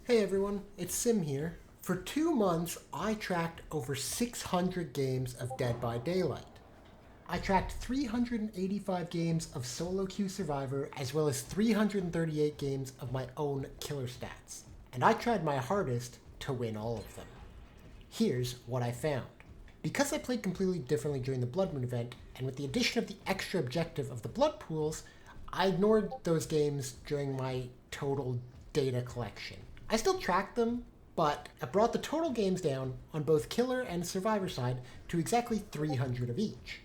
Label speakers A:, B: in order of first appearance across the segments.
A: Hey everyone, it's Sim here. For 2 months, I tracked over 600 games of Dead by Daylight. I tracked 385 games of solo queue survivor as well as 338 games of my own killer stats. And I tried my hardest to win all of them. Here's what I found. Because I played completely differently during the Blood Moon event, and with the addition of the extra objective of the Blood Pools, I ignored those games during my total data collection. I still tracked them, but I brought the total games down on both killer and survivor side to exactly 300 of each.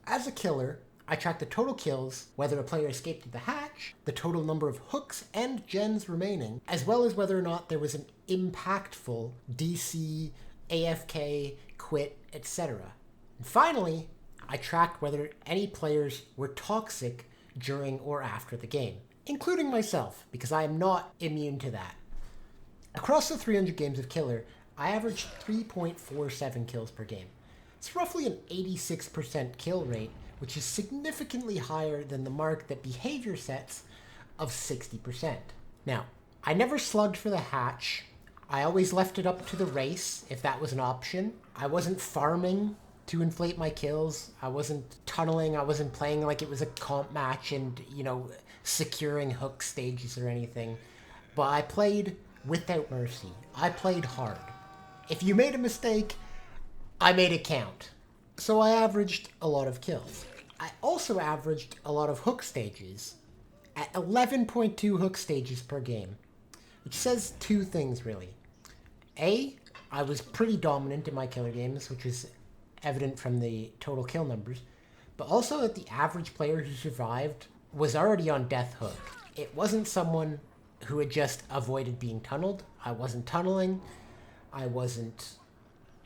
A: As a killer, I tracked the total kills, whether a player escaped through the hatch, the total number of hooks and gens remaining, as well as whether or not there was an impactful DC, AFK, quit, etc. And finally, I tracked whether any players were toxic during or after the game, including myself, because I am not immune to that. Across the 300 games of Killer, I averaged 3.47 kills per game. It's roughly an 86% kill rate, which is significantly higher than the mark that Behavior sets of 60%. Now, I never slugged for the hatch. I always left it up to the race, if that was an option. I wasn't farming to inflate my kills. I wasn't tunneling. I wasn't playing like it was a comp match and, securing hook stages or anything. But I played without mercy. I played hard. If you made a mistake, I made it count. So I averaged a lot of kills. I also averaged a lot of hook stages at 11.2 hook stages per game, which says two things really. A, I was pretty dominant in my killer games, which is evident from the total kill numbers, but also that the average player who survived was already on death hook. It wasn't someone who had just avoided being tunneled. I wasn't tunneling. I wasn't,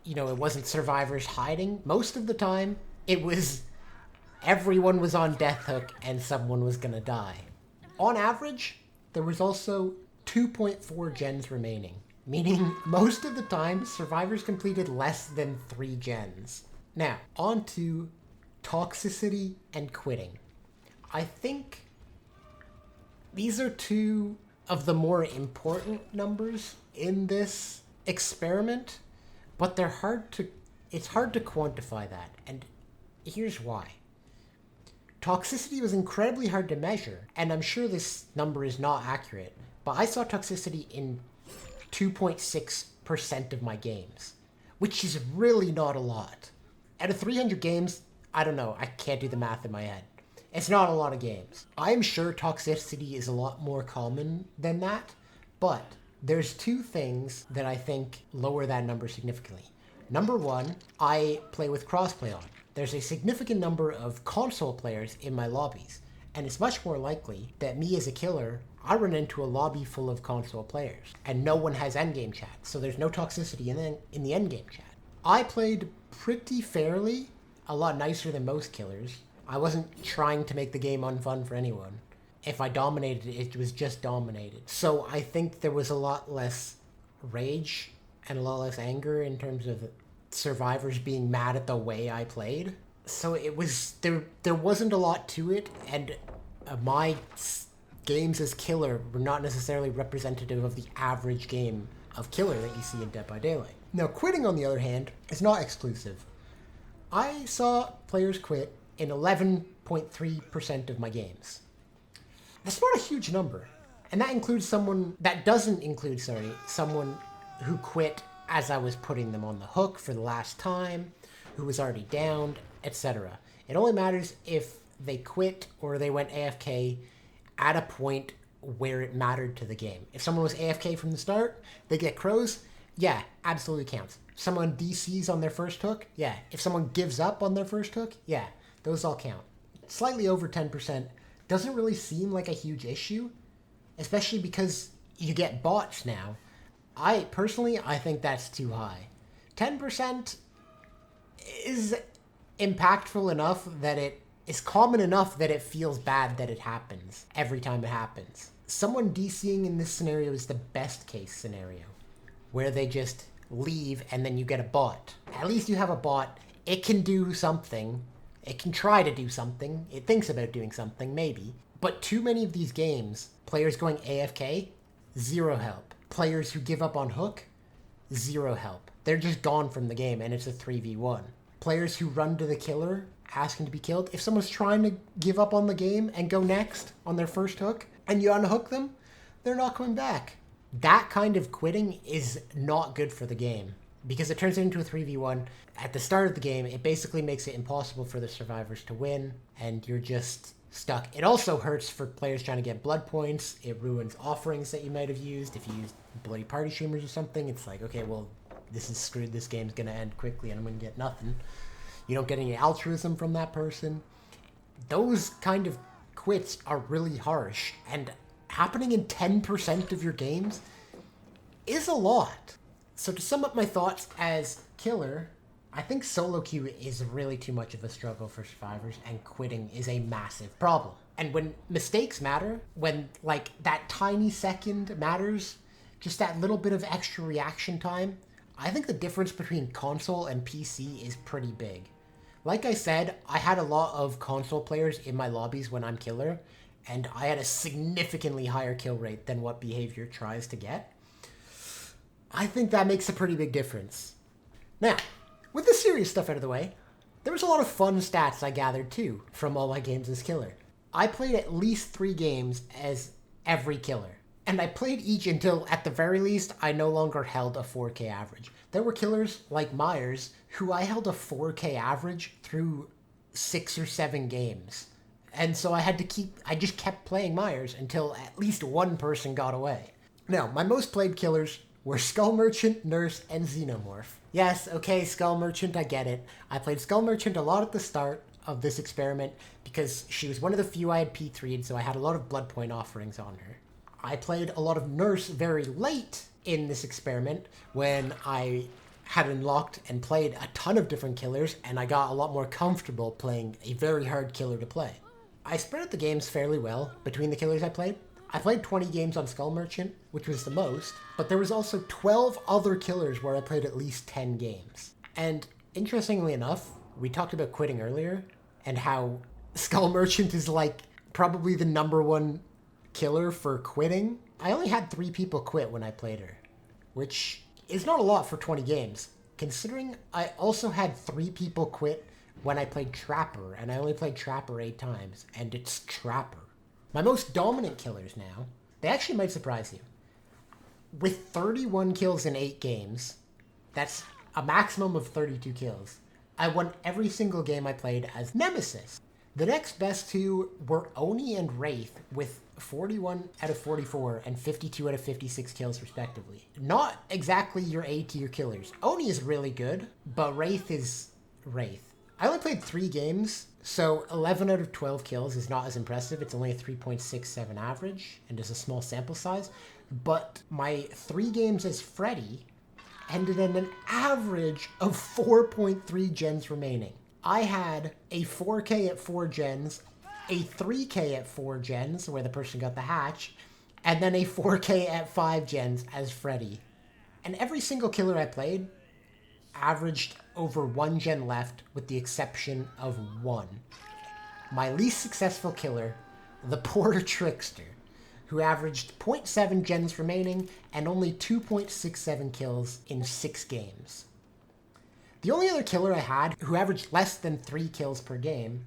A: it wasn't survivors hiding. Most of the time, it was everyone was on death hook and someone was gonna die. On average, there was also 2.4 gens remaining, meaning most of the time, survivors completed less than 3 gens. Now, on to toxicity and quitting. I think these are two of the more important numbers in this experiment, but it's hard to quantify that, and here's why. Toxicity was incredibly hard to measure, and I'm sure this number is not accurate, but I saw toxicity in 2.6% of my games, which is really not a lot. Out of 300 games, I don't know, I can't do the math in my head. It's not a lot of games. I'm sure toxicity is a lot more common than that, but there's two things that I think lower that number significantly. Number one, I play with crossplay on. There's a significant number of console players in my lobbies, and it's much more likely that me as a killer, I run into a lobby full of console players, and no one has endgame chat, so there's no toxicity in the endgame chat. I played pretty fairly, a lot nicer than most killers. I wasn't trying to make the game unfun for anyone. If I dominated it, it was just dominated. So I think there was a lot less rage and a lot less anger in terms of survivors being mad at the way I played. So it was there wasn't a lot to it, and my games as killer were not necessarily representative of the average game of killer that you see in Dead by Daylight. Now, quitting, on the other hand, is not exclusive. I saw players quit in 11.3% of my games. That's not a huge number. And that doesn't include someone who quit as I was putting them on the hook for the last time, who was already downed, etc. It only matters if they quit or they went AFK at a point where it mattered to the game. If someone was AFK from the start, they get crows, yeah, absolutely counts. Someone DCs on their first hook, yeah. If someone gives up on their first hook, yeah. Those all count. Slightly over 10% doesn't really seem like a huge issue, especially because you get bots now. I think that's too high. 10% is impactful enough that it is common enough that it feels bad that it happens every time it happens. Someone DCing in this scenario is the best case scenario, where they just leave and then you get a bot. At least you have a bot. It can do something. It can try to do something. It thinks about doing something, maybe. But too many of these games, players going AFK, zero help. players who give up on hook, zero help. They're just gone from the game, and it's a 3v1. Players who run to the killer asking to be killed, if someone's trying to give up on the game and go next on their first hook, and you unhook them, they're not coming back. That kind of quitting is not good for the game, because it turns it into a 3v1. At the start of the game, it basically makes it impossible for the survivors to win, and you're just stuck. It also hurts for players trying to get blood points. It ruins offerings that you might have used. If you used bloody party streamers or something, it's like, okay, well, this is screwed. This game's going to end quickly and I'm going to get nothing. You don't get any altruism from that person. Those kind of quits are really harsh, and happening in 10% of your games is a lot. So to sum up my thoughts as killer, I think solo queue is really too much of a struggle for survivors, and quitting is a massive problem. And when mistakes matter, when like that tiny second matters, just that little bit of extra reaction time, I think the difference between console and PC is pretty big. Like I said, I had a lot of console players in my lobbies when I'm killer, and I had a significantly higher kill rate than what behavior tries to get. I think that makes a pretty big difference. Now, with the serious stuff out of the way, there was a lot of fun stats I gathered too from all my games as killer. I played at least 3 games as every killer, and I played each until, at the very least, I no longer held a 4K average. There were killers like Myers who I held a 4K average through 6 or 7 games. And so I just kept playing Myers until at least one person got away. Now, my most played killers were Skull Merchant, Nurse, and Xenomorph. Yes, okay, Skull Merchant, I get it. I played Skull Merchant a lot at the start of this experiment because she was one of the few I had P3'd, so I had a lot of blood point offerings on her. I played a lot of Nurse very late in this experiment when I had unlocked and played a ton of different killers, and I got a lot more comfortable playing a very hard killer to play. I spread out the games fairly well between the killers I played. I played 20 games on Skull Merchant, which was the most, but there was also 12 other killers where I played at least 10 games. And interestingly enough, we talked about quitting earlier, and how Skull Merchant is like probably the #1 killer for quitting. I only had 3 people quit when I played her, which is not a lot for 20 games, considering I also had 3 people quit when I played Trapper, and I only played Trapper 8 times, and it's Trapper. My most dominant killers now, they actually might surprise you. With 31 kills in 8 games, that's a maximum of 32 kills, I won every single game I played as Nemesis. The next best 2 were Oni and Wraith with 41 out of 44 and 52 out of 56 kills respectively. Not exactly your A tier killers. Oni is really good, but Wraith is Wraith. I only played 3 games, so 11 out of 12 kills is not as impressive. It's only a 3.67 average, and is a small sample size. But my 3 games as Freddy ended in an average of 4.3 gens remaining. I had a 4K at 4 gens, a 3K at 4 gens, where the person got the hatch, and then a 4K at 5 gens as Freddy. And every single killer I played averaged over 1 gen left, with the exception of 1. My least successful killer, the Porter Trickster, who averaged 0.7 gens remaining and only 2.67 kills in 6 games. The only other killer I had who averaged less than 3 kills per game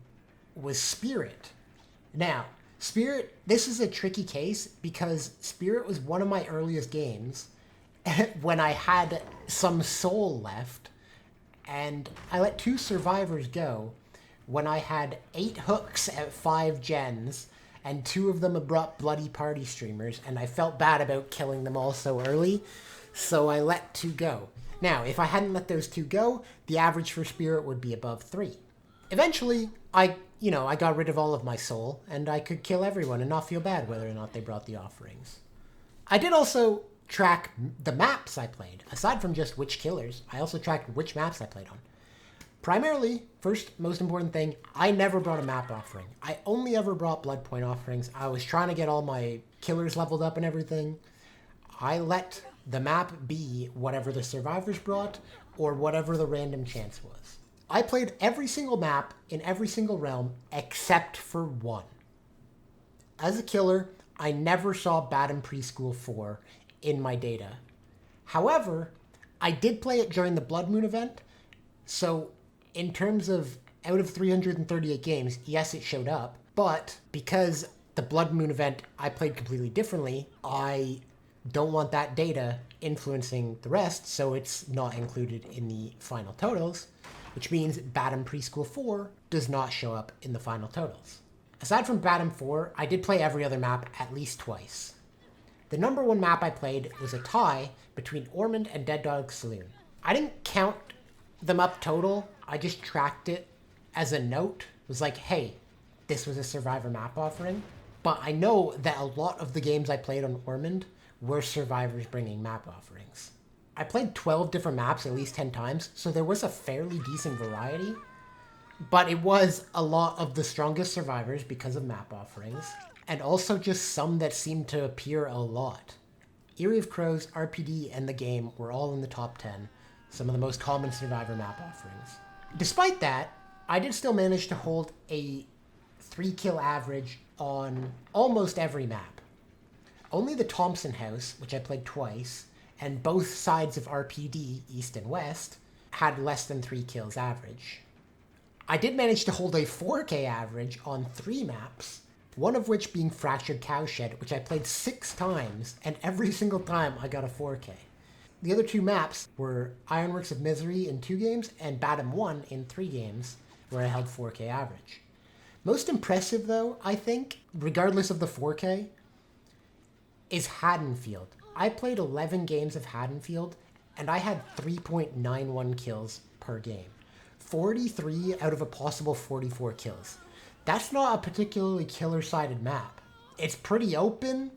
A: was Spirit. Now, Spirit, this is a tricky case because Spirit was one of my earliest games when I had some soul left, and I let 2 survivors go when I had 8 hooks at 5 gens, and 2 of them brought bloody party streamers, and I felt bad about killing them all so early, so I let 2 go. Now, if I hadn't let those 2 go, the average for Spirit would be above 3. Eventually, I got rid of all of my soul, and I could kill everyone and not feel bad whether or not they brought the offerings. I did also track the maps I played. Aside from just which killers, I also tracked which maps I played on. Primarily, first, most important thing, I never brought a map offering. I only ever brought blood point offerings. I was trying to get all my killers leveled up and everything. I let the map be whatever the survivors brought or whatever the random chance was. I played every single map in every single realm except for 1. As a killer, I never saw Badham Preschool 4 in my data. However, I did play it during the Blood Moon event, so in terms of out of 338 games, yes, it showed up, but because the Blood Moon event I played completely differently, I don't want that data influencing the rest, so it's not included in the final totals, which means Batum Preschool 4 does not show up in the final totals. Aside from Batum 4, I did play every other map at least twice. The number one map I played was a tie between Ormond and Dead Dog Saloon. I didn't count them up total, I just tracked it as a note. It was like, hey, this was a Survivor map offering. But I know that a lot of the games I played on Ormond were Survivors bringing map offerings. I played 12 different maps at least 10 times, so there was a fairly decent variety. But it was a lot of the strongest Survivors because of map offerings, and also just some that seemed to appear a lot. Eyrie of Crows, RPD, and The Game were all in the top 10, some of the most common Survivor map offerings. Despite that, I did still manage to hold a 3-kill average on almost every map. Only the Thompson House, which I played twice, and both sides of RPD, East and West, had less than 3 kills average. I did manage to hold a 4K average on 3 maps, one of which being Fractured Cowshed, which I played 6 times, and every single time I got a 4K. The other 2 maps were Ironworks of Misery in 2 games, and Batum 1 in 3 games, where I held 4K average. Most impressive, though, I think, regardless of the 4K, is Haddonfield. I played 11 games of Haddonfield, and I had 3.91 kills per game. 43 out of a possible 44 kills. That's not a particularly killer-sided map. It's pretty open.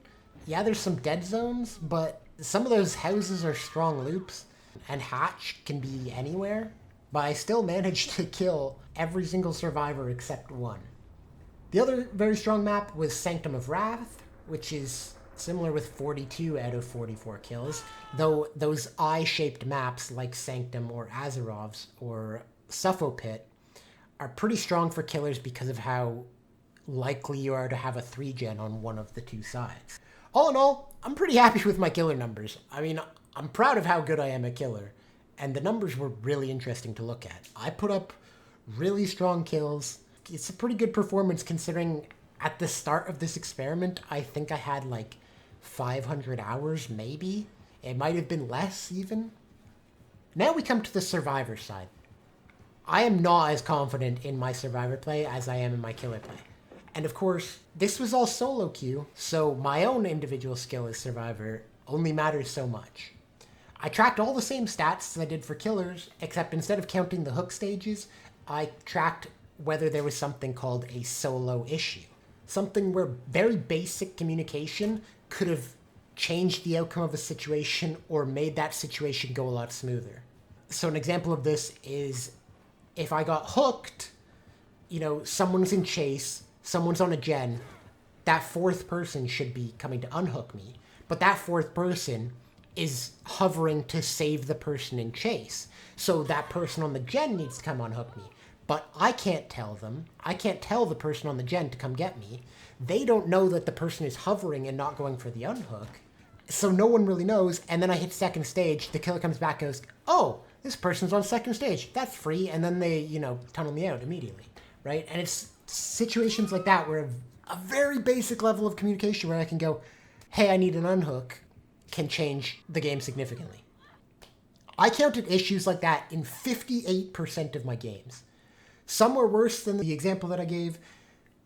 A: Yeah, there's some dead zones, but some of those houses are strong loops, and Hatch can be anywhere. But I still managed to kill every single survivor except one. The other very strong map was Sanctum of Wrath, which is similar with 42 out of 44 kills, though those eye-shaped maps like Sanctum or Azerov's or Suffopit are pretty strong for killers because of how likely you are to have a 3-gen on one of the 2 sides. All in all, I'm pretty happy with my killer numbers. I mean, I'm proud of how good I am at killer, and the numbers were really interesting to look at. I put up really strong kills. It's a pretty good performance considering at the start of this experiment, I think I had like 500 hours, maybe. It might have been less even. Now we come to the Survivor side. I am not as confident in my Survivor play as I am in my killer play. And of course, this was all solo queue, so my own individual skill as Survivor only matters so much. I tracked all the same stats as I did for killers, except instead of counting the hook stages, I tracked whether there was something called a solo issue. Something where very basic communication could have changed the outcome of a situation or made that situation go a lot smoother. So an example of this is if I got hooked, someone's in chase, someone's on a gen, that 4th person should be coming to unhook me. But that 4th person is hovering to save the person in chase. So that person on the gen needs to come unhook me. But I can't tell them. I can't tell the person on the gen to come get me. They don't know that the person is hovering and not going for the unhook. So no one really knows. And then I hit second stage. The killer comes back and goes, oh, this person's on second stage. That's free. And then they, tunnel me out immediately. Right? And it's situations like that where a very basic level of communication where I can go, hey, I need an unhook, can change the game significantly. I counted issues like that in 58% of my games. Some were worse than the example that I gave.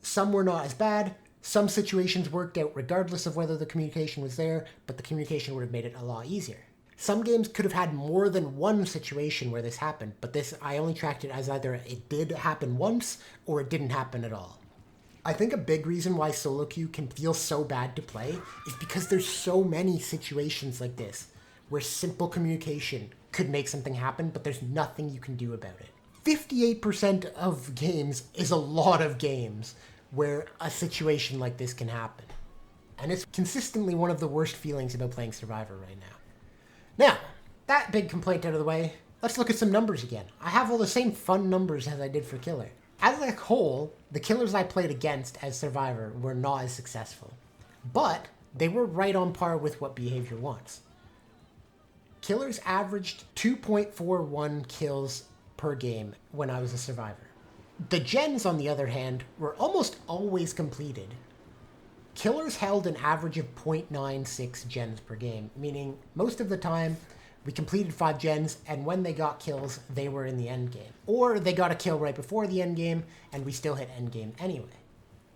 A: Some were not as bad. Some situations worked out regardless of whether the communication was there, but the communication would have made it a lot easier. Some games could have had more than one situation where this happened, but this, I only tracked it as either it did happen once or it didn't happen at all. I think a big reason why solo queue can feel so bad to play is because there's so many situations like this where simple communication could make something happen, but there's nothing you can do about it. 58% of games is a lot of games where a situation like this can happen. And it's consistently one of the worst feelings about playing Survivor right now. Now, that big complaint out of the way, let's look at some numbers again. I have all the same fun numbers as I did for Killer. As a whole, the killers I played against as Survivor were not as successful. But they were right on par with what behavior wants. Killers averaged 2.41 kills per game when I was a survivor. The gens, on the other hand, were almost always completed. Killers held an average of 0.96 gens per game, meaning most of the time we completed 5 gens, and when they got kills, they were in the end game. Or they got a kill right before the end game, and we still hit end game anyway.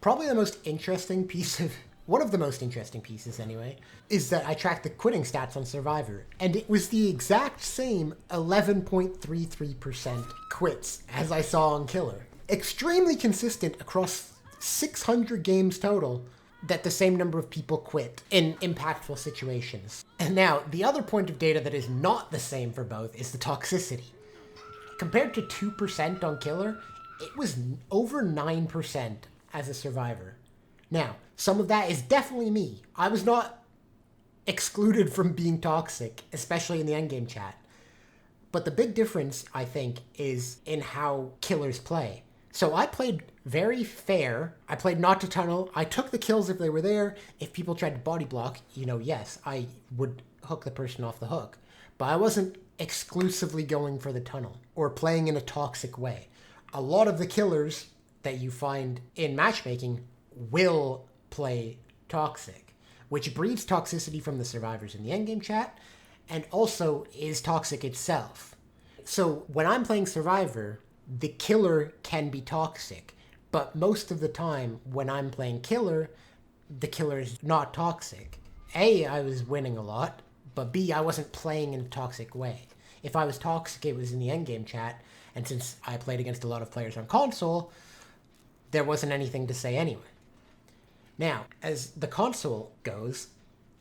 A: Probably the most interesting piece of, one of the most interesting pieces anyway, is that I tracked the quitting stats on Survivor, and it was the exact same 11.33% quits as I saw on Killer. Extremely consistent across 600 games total that the same number of people quit in impactful situations. And now, the other point of data that is not the same for both is the toxicity. Compared to 2% on Killer, it was over 9% as a survivor. Now, some of that is definitely me. I was not excluded from being toxic, especially in the endgame chat. But the big difference, I think, is in how killers play. So I played very fair. I played not to tunnel. I took the kills if they were there. If people tried to body block, yes, I would hook the person off the hook. But I wasn't exclusively going for the tunnel or playing in a toxic way. A lot of the killers that you find in matchmaking will play toxic, which breeds toxicity from the survivors in the endgame chat and also is toxic itself. So when I'm playing Survivor, the killer can be toxic, but most of the time when I'm playing Killer, the killer is not toxic. A, I was winning a lot, but B, I wasn't playing in a toxic way. If I was toxic, it was in the endgame chat, and since I played against a lot of players on console, there wasn't anything to say anyway. Now, as the console goes,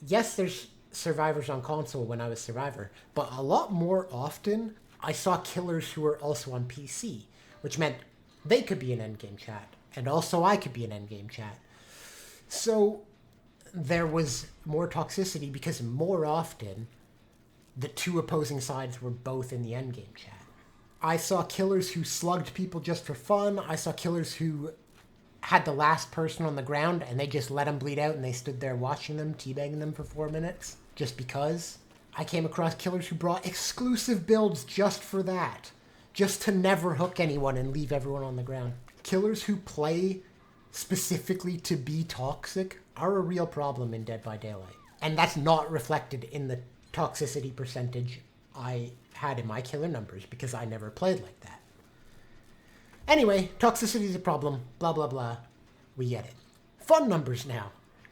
A: yes, there's survivors on console when I was Survivor, but a lot more often I saw killers who were also on PC, which meant they could be in endgame chat, and also I could be in endgame chat. So there was more toxicity because more often the two opposing sides were both in the endgame chat. I saw killers who slugged people just for fun. I saw killers who had the last person on the ground and they just let them bleed out and they stood there watching them, teabagging them for 4 minutes just because. I came across killers who brought exclusive builds just for that. Just to never hook anyone and leave everyone on the ground. Killers who play specifically to be toxic are a real problem in Dead by Daylight. And that's not reflected in the toxicity percentage I had in my killer numbers because I never played like that. Anyway, toxicity is a problem, blah blah blah. We get it. Fun numbers now.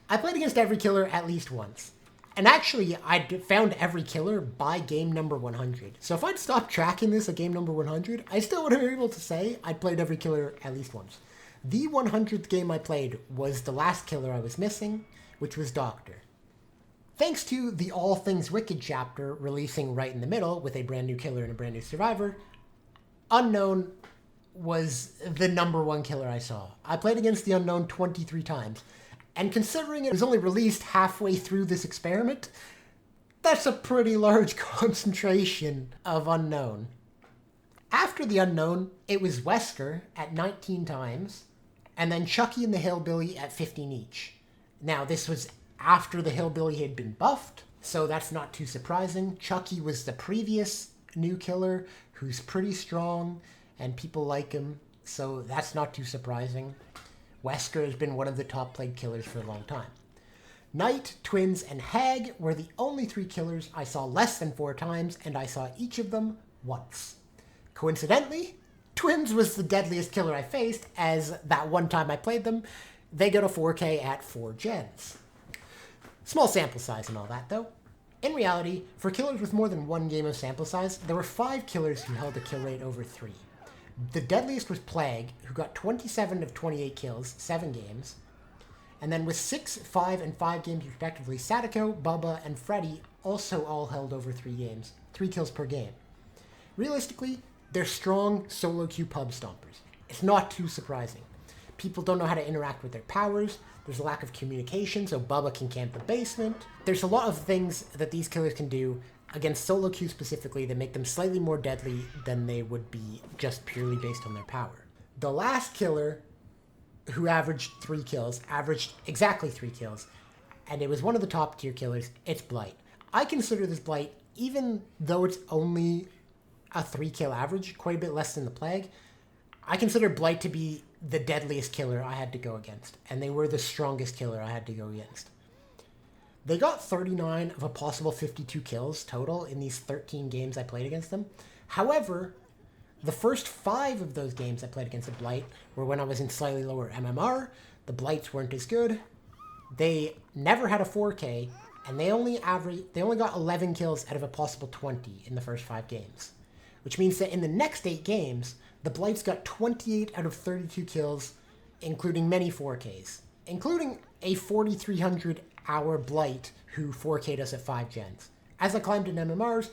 A: I played against every killer at least once. And actually, I'd found every killer by game number 100. So if I'd stopped tracking this at game number 100, I still would have been able to say I'd played every killer at least once. The 100th game I played was the last killer I was missing, which was Doctor. Thanks to the All Things Wicked chapter releasing right in the middle with a brand new killer and a brand new survivor, Unknown was the number one killer I saw. I played against the Unknown 23 times. And considering it was only released halfway through this experiment, that's a pretty large concentration of Unknown. After the Unknown, it was Wesker at 19 times, and then Chucky and the Hillbilly at 15 each. Now, this was after the Hillbilly had been buffed, so that's not too surprising. Chucky was the previous new killer who's pretty strong, and people like him, so that's not too surprising. Wesker has been one of the top played killers for a long time. Knight, Twins, and Hag were the only 3 killers I saw less than 4 times, and I saw each of them once. Coincidentally, Twins was the deadliest killer I faced, as that one time I played them, they got a 4K at 4 gens. Small sample size and all that, though. In reality, for killers with more than 1 game of sample size, there were 5 killers who held a kill rate over 3. The deadliest was Plague, who got 27 of 28 kills, 7 games. And then with 6, 5, and 5 games respectively, Sadako, Bubba, and Freddy also all held over 3 games, 3 kills per game. Realistically, they're strong solo queue pub stompers. It's not too surprising. People don't know how to interact with their powers. There's a lack of communication, so Bubba can camp the basement. There's a lot of things that these killers can do against solo queue specifically that make them slightly more deadly than they would be just purely based on their power. The last killer, who averaged 3 kills, averaged exactly 3 kills, and it was one of the top tier killers. It's Blight. I consider this Blight, even though it's only a 3 kill average, quite a bit less than the Plague, I consider Blight to be the deadliest killer I had to go against, and they were the strongest killer I had to go against. They got 39 of a possible 52 kills total in these 13 games I played against them. However, the first 5 of those games I played against a Blight were when I was in slightly lower MMR. The Blights weren't as good. They never had a 4K, and they only got 11 kills out of a possible 20 in the first 5 games. Which means that in the next 8 games, the Blights got 28 out of 32 kills, including many 4Ks, including a 4,300 hour Blight who 4K'd us at 5 gens. As I climbed in MMRs,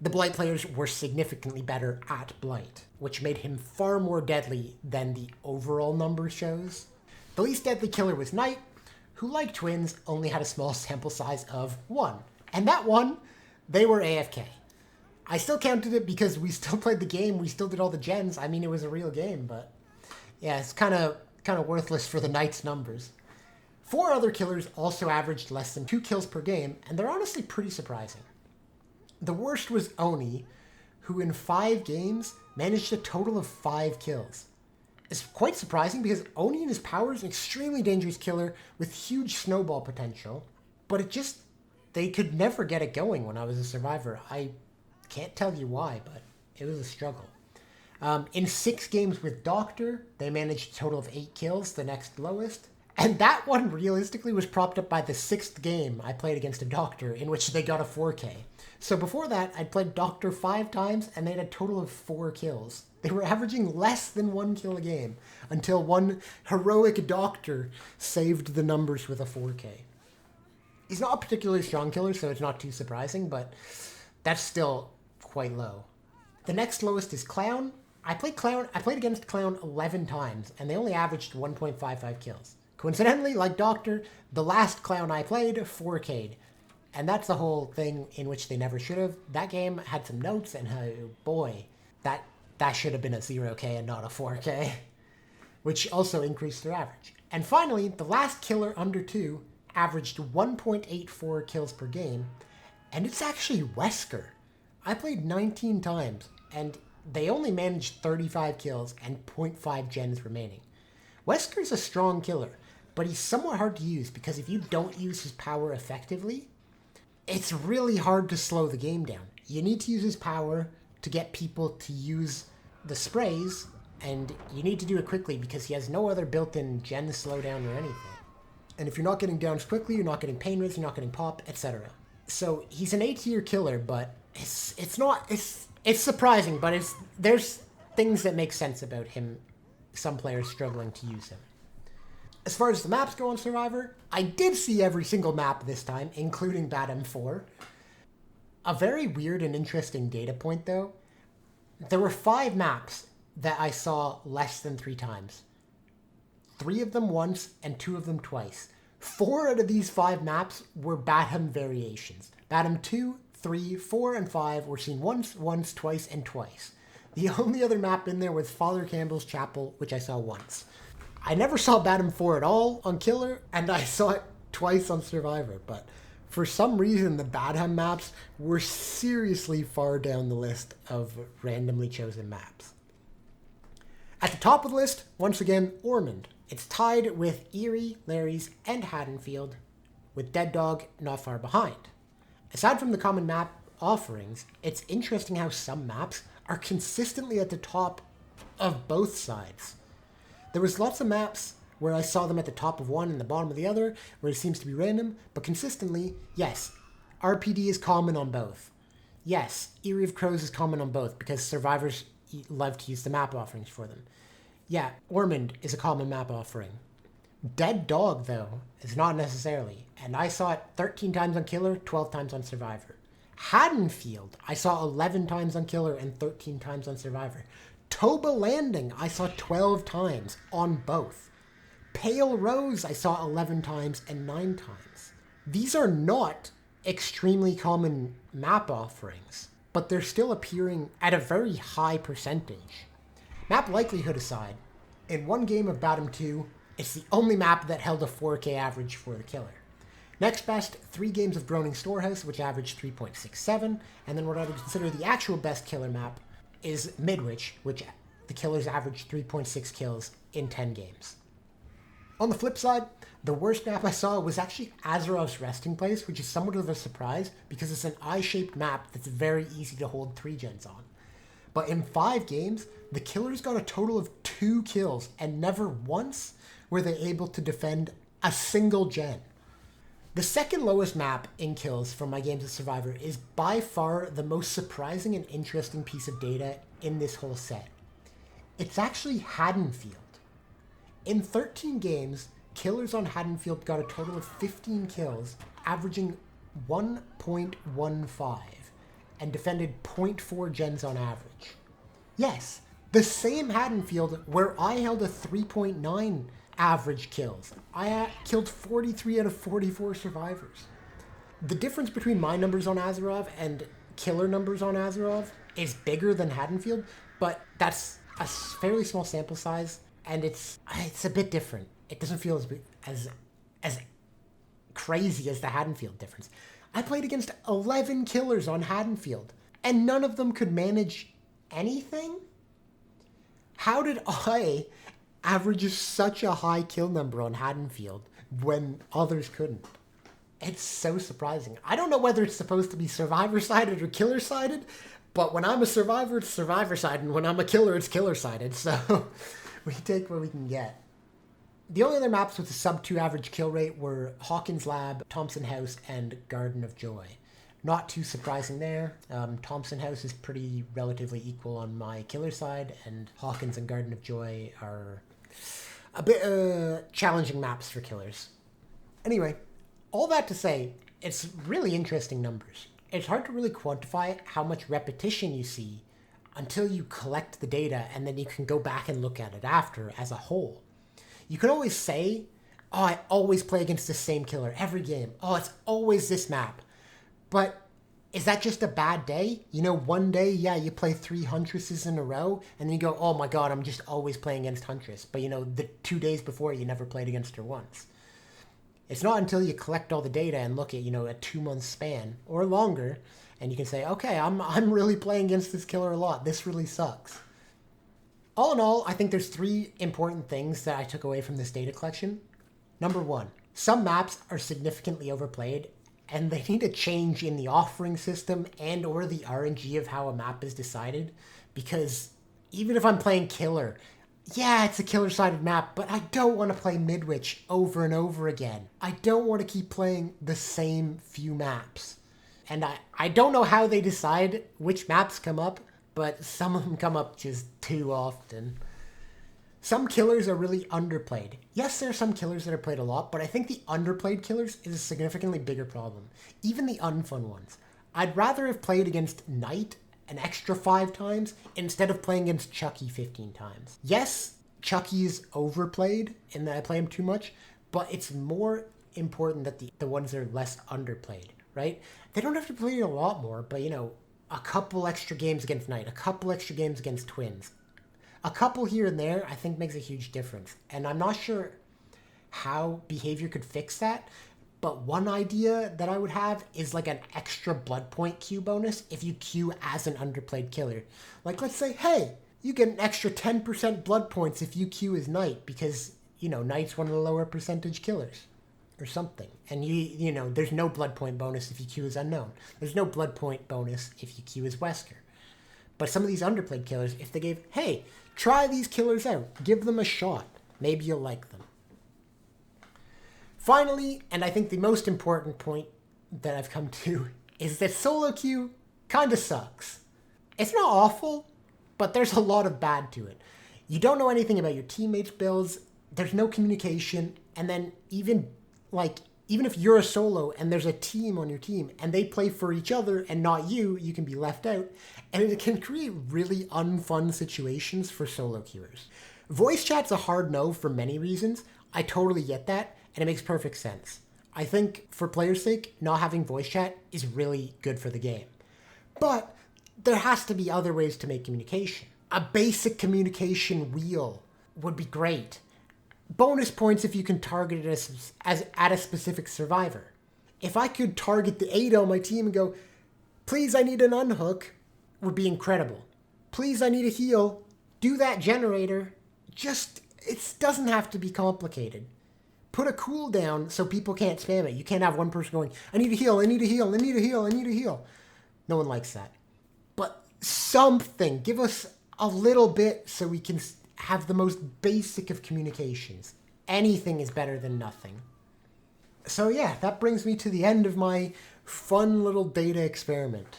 A: the Blight players were significantly better at Blight, which made him far more deadly than the overall number shows. The least deadly killer was Knight, who, like Twins, only had a small sample size of 1. And that one, they were AFK. I still counted it because we still played the game, we still did all the gens. I mean, it was a real game, but yeah, it's kind of worthless for the Knight's numbers. 4 other killers also averaged less than 2 kills per game, and they're honestly pretty surprising. The worst was Oni, who in 5 games managed a total of 5 kills. It's quite surprising because Oni in his power is an extremely dangerous killer with huge snowball potential, but they could never get it going when I was a survivor. I can't tell you why, but it was a struggle. In 6 games with Doctor, they managed a total of 8 kills, the next lowest. And that one realistically was propped up by the 6th game I played against a Doctor, in which they got a 4K. So before that, I'd played Doctor 5 times, and they had a total of 4 kills. They were averaging less than 1 kill a game, until one heroic Doctor saved the numbers with a 4K. He's not a particularly strong killer, so it's not too surprising, but that's still quite low. The next lowest is Clown. I played against Clown 11 times, and they only averaged 1.55 kills. Coincidentally, like Doctor, the last Clown I played 4K'd. And that's the whole thing in which they never should have. That game had some notes, and oh boy, that should have been a 0K and not a 4K, which also increased their average. And finally, the last killer under 2 averaged 1.84 kills per game, and it's actually Wesker. I played 19 times, and they only managed 35 kills and 0.5 gens remaining. Wesker's a strong killer, but he's somewhat hard to use because if you don't use his power effectively, it's really hard to slow the game down. You need to use his power to get people to use the sprays, and you need to do it quickly because he has no other built-in gen slowdown or anything. And if you're not getting downs quickly, you're not getting pain rates, you're not getting pop, etc. So he's an A-tier killer, but it's surprising, but there's things that make sense about him, some players struggling to use him. As far as the maps go on Survivor, I did see every single map this time, including Badham 4. A very weird and interesting data point, though. There were 5 maps that I saw less than 3 times. 3 of them once, and 2 of them twice. 4 out of these 5 maps were Badham variations. Badham 2, 3, 4, and 5 were seen once, twice, and twice. The only other map in there was Father Campbell's Chapel, which I saw once. I never saw Badham 4 at all on Killer, and I saw it twice on Survivor, but for some reason the Badham maps were seriously far down the list of randomly chosen maps. At the top of the list, once again, Ormond. It's tied with Erie, Larry's, and Haddonfield, with Dead Dog not far behind. Aside from the common map offerings, it's interesting how some maps are consistently at the top of both sides. There was lots of maps where I saw them at the top of one and the bottom of the other, where it seems to be random, but consistently, yes, RPD is common on both. Yes, Eyrie of Crows is common on both, because survivors love to use the map offerings for them. Yeah, Ormond is a common map offering. Dead Dog, though, is not necessarily, and I saw it 13 times on Killer, 12 times on Survivor. Haddonfield, I saw 11 times on Killer and 13 times on Survivor. Toba Landing, I saw 12 times on both. Pale Rose, I saw 11 times and 9 times. These are not extremely common map offerings, but they're still appearing at a very high percentage. Map likelihood aside, in one game of Badham 2, it's the only map that held a 4K average for the killer. Next best, 3 games of Groaning Storehouse, which averaged 3.67. And then what I would consider the actual best killer map is Midwich, which the killers averaged 3.6 kills in 10 games. On the flip side, the worst map I saw was actually Azerov's Resting Place, which is somewhat of a surprise because it's an eye-shaped map that's very easy to hold 3-gens on. But in 5 games, the killers got a total of 2 kills, and never once were they able to defend a single gen. The second lowest map in kills from my games of Survivor is by far the most surprising and interesting piece of data in this whole set. It's actually Haddonfield. In 13 games, killers on Haddonfield got a total of 15 kills, averaging 1.15, and defended 0.4 gens on average. Yes, the same Haddonfield where I held a 3.9 average kills. I killed 43 out of 44 survivors. The difference between my numbers on Azerov and killer numbers on Azerov is bigger than Haddonfield, but that's a fairly small sample size, and it's a bit different. It doesn't feel as crazy as the Haddonfield difference. I played against 11 killers on Haddonfield, and none of them could manage anything? How did I average such a high kill number on Haddonfield when others couldn't? It's so surprising. I don't know whether it's supposed to be survivor-sided or killer-sided, but when I'm a survivor, it's survivor-sided, and when I'm a killer, it's killer-sided, so we take what we can get. The only other maps with a sub-2 average kill rate were Hawkins Lab, Thompson House, and Garden of Joy. Not too surprising there. Thompson House is pretty relatively equal on my killer side, and Hawkins and Garden of Joy are a bit challenging maps for killers. Anyway, all that to say, it's really interesting numbers. It's hard to really quantify how much repetition you see until you collect the data, and then you can go back and look at it after as a whole. You can always say, oh, I always play against the same killer every game. Oh, it's always this map. But is that just a bad day? You know, one day, yeah, you play 3 Huntresses in a row, and then you go, oh my god, I'm just always playing against Huntress. But, you know, the 2 days before, you never played against her once. It's not until you collect all the data and look at, you know, a 2-month span, or longer, and you can say, okay, I'm really playing against this killer a lot. This really sucks. All in all, I think there's 3 important things that I took away from this data collection. Number 1, some maps are significantly overplayed, and they need a change in the offering system and or the RNG of how a map is decided, because even if I'm playing killer, yeah, it's a killer-sided map, but I don't want to play Midwich over and over again. I don't want to keep playing the same few maps. And I don't know how they decide which maps come up, but some of them come up just too often. Some killers are really underplayed. Yes, there are some killers that are played a lot, but I think the underplayed killers is a significantly bigger problem. Even the unfun ones. I'd rather have played against Knight an extra 5 times instead of playing against Chucky 15 times. Yes, Chucky is overplayed in that I play him too much, but it's more important that the ones that are less underplayed, right? They don't have to play a lot more, but you know, a couple extra games against Knight, a couple extra games against Twins. A couple here and there, I think, makes a huge difference. And I'm not sure how behavior could fix that, but one idea that I would have is like an extra blood point queue bonus if you queue as an underplayed killer. Like, let's say, hey, you get an extra 10% blood points if you queue as Knight because, you know, Knight's one of the lower percentage killers or something. And you know, there's no blood point bonus if you queue as Unknown. There's no blood point bonus if you queue as Wesker. But some of these underplayed killers, if they gave, hey, try these killers out, give them a shot, maybe you'll like them. Finally, and I think the most important point that I've come to, is that solo queue kind of sucks. It's not awful, but there's a lot of bad to it. You don't know anything about your teammates' builds, there's no communication, and then even if you're a solo and there's a team on your team and they play for each other and not you, you can be left out. And it can create really unfun situations for solo queuers. Voice chat's a hard no for many reasons. I totally get that, and it makes perfect sense. I think for players' sake, not having voice chat is really good for the game. But there has to be other ways to make communication. A basic communication wheel would be great. Bonus points if you can target it as at a specific survivor. If I could target the ADA on my team and go, please, I need an unhook, would be incredible. Please, I need a heal. Do that generator. Just, it doesn't have to be complicated. Put a cooldown so people can't spam it. You can't have one person going, I need a heal, I need a heal, I need a heal, I need a heal. No one likes that. But something. Give us a little bit so we can have the most basic of communications. Anything is better than nothing. So yeah, that brings me to the end of my fun little data experiment.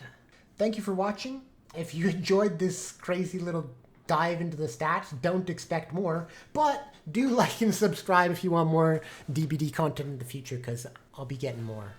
A: Thank you for watching. If you enjoyed this crazy little dive into the stats, don't expect more, but do like and subscribe if you want more DBD content in the future, because I'll be getting more.